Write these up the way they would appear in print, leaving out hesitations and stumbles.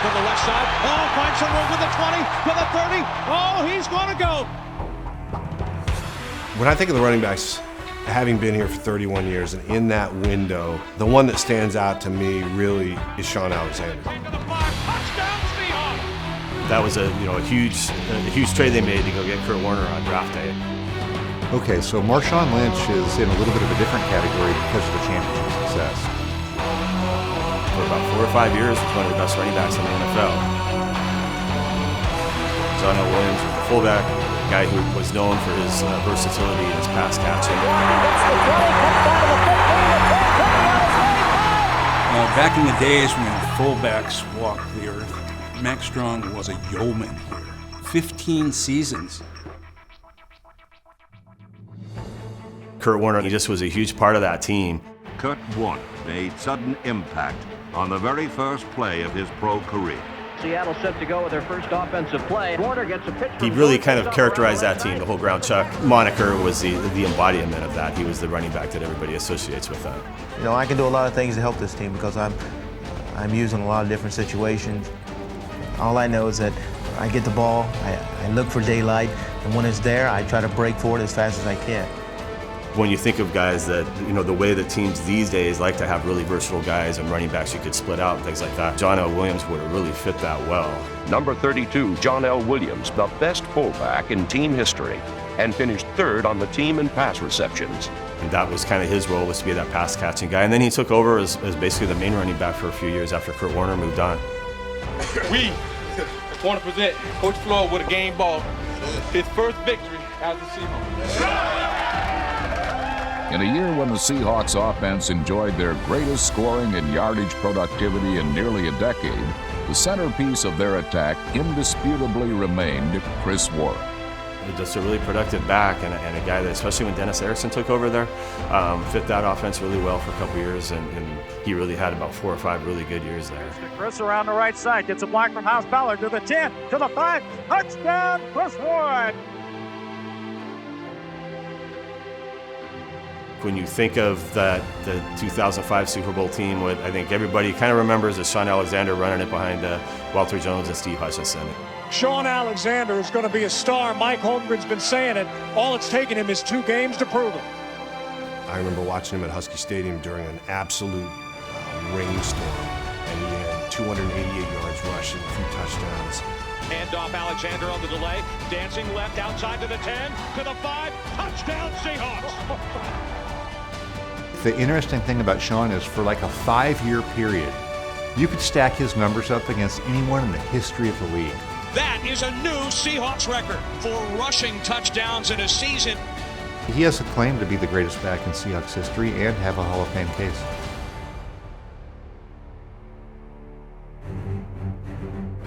to the left side. Oh, finds some room to the 20, to the 30. Oh, he's going to go. When I think of the running backs, having been here for 31 years, and in that window, the one that stands out to me really is Shaun Alexander. That was a huge trade they made to go get Kurt Warner on draft day. Okay, so Marshawn Lynch is in a little bit of a different category because of the championship success. For about 4 or 5 years, was one of the best running backs in the NFL. John L. Williams was the fullback, a guy who was known for his versatility and his pass catching. Back in the days when fullbacks walked the earth, Mack Strong was a yeoman here. 15 seasons. Kurt Warner, he just was a huge part of that team. Kurt Warner made sudden impact on the very first play of his pro career. Seattle set to go with their first offensive play. Warner gets a pitch. He really kind of characterized that team. The whole Ground Chuck moniker was the embodiment of that. He was the running back that everybody associates with that. You know, I can do a lot of things to help this team because I'm used in a lot of different situations. All I know is that I get the ball, I look for daylight, and when it's there, I try to break for it as fast as I can. When you think of guys that, the way that teams these days like to have really versatile guys and running backs you could split out and things like that, John L. Williams would have really fit that well. Number 32, John L. Williams, the best fullback in team history, and finished third on the team in pass receptions. And that was kind of his role, was to be that pass catching guy. And then he took over as basically the main running back for a few years after Kurt Warner moved on. We want to present Coach Floyd with a game ball, his first victory as a Seahawks. In a year when the Seahawks offense enjoyed their greatest scoring and yardage productivity in nearly a decade, the centerpiece of their attack indisputably remained Chris Warren. Just a really productive back and a guy that, especially when Dennis Erickson took over there, fit that offense really well for a couple years, and he really had about 4 or 5 really good years there. Chris around the right side, gets a block from House Ballard to the 10, to the 5, touchdown, Chris Warren! When you think of the 2005 Super Bowl team, what I think everybody kind of remembers is Shaun Alexander running it behind Walter Jones and Steve Hutchinson. Shaun Alexander is going to be a star. Mike Holmgren's been saying it. All it's taken him is 2 games to prove it. I remember watching him at Husky Stadium during an absolute rainstorm, and he had 288 yards rushing, a few touchdowns. Handoff Alexander on the delay, dancing left outside to the 10, to the 5, touchdown Seahawks! The interesting thing about Shaun is for like a 5-year period, you could stack his numbers up against anyone in the history of the league. That is a new Seahawks record for rushing touchdowns in a season. He has a claim to be the greatest back in Seahawks history and have a Hall of Fame case.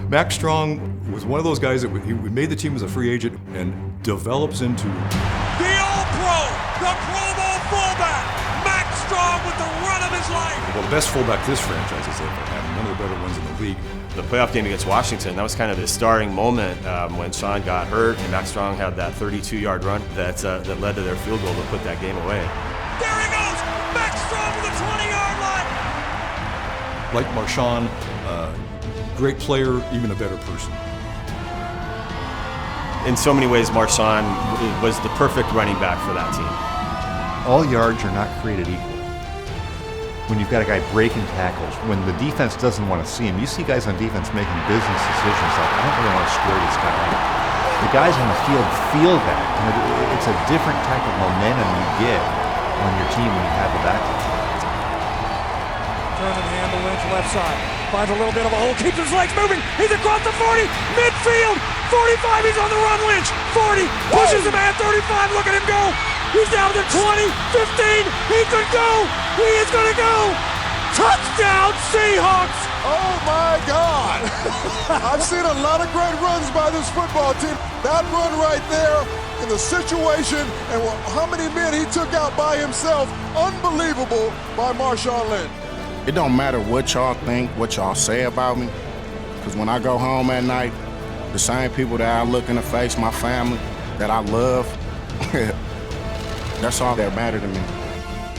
Mack Strong was one of those guys that he made the team as a free agent and develops into the All-Pro, the Pro Bowl fullback, Mack Strong with the run of his life. well, the best fullback this franchise has ever had, one of the better ones in the league. The playoff game against Washington, that was kind of his starring moment when Shaun got hurt and Mack Strong had that 32-yard run that led to their field goal to put that game away. There he goes, Mack Strong to the 20-yard line. Like Marshawn, great player, even a better person. In so many ways, Marshawn was the perfect running back for that team. All yards are not created equal. When you've got a guy breaking tackles, when the defense doesn't want to see him, you see guys on defense making business decisions like, I don't really want to square this guy out. The guys on the field feel that. It's a different type of momentum you get on your team when you have the back. Turn and handle Lynch left side. Finds a little bit of a hole, keeps his legs moving. He's across the 40, midfield, 45, he's on the run, Lynch, 40, pushes the man, 35, look at him go. He's down to 20, 15, he could go, he is going to go. Touchdown, Seahawks! Oh my God! I've seen a lot of great runs by this football team. That run right there in the situation and how many men he took out by himself, unbelievable by Marshawn Lynch. It don't matter what y'all think, what y'all say about me, because when I go home at night, the same people that I look in the face, my family, that I love, that's all that matter to me.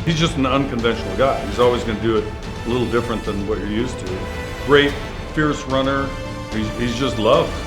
He's just an unconventional guy. He's always going to do it a little different than what you're used to. Great fierce runner. He's just loved.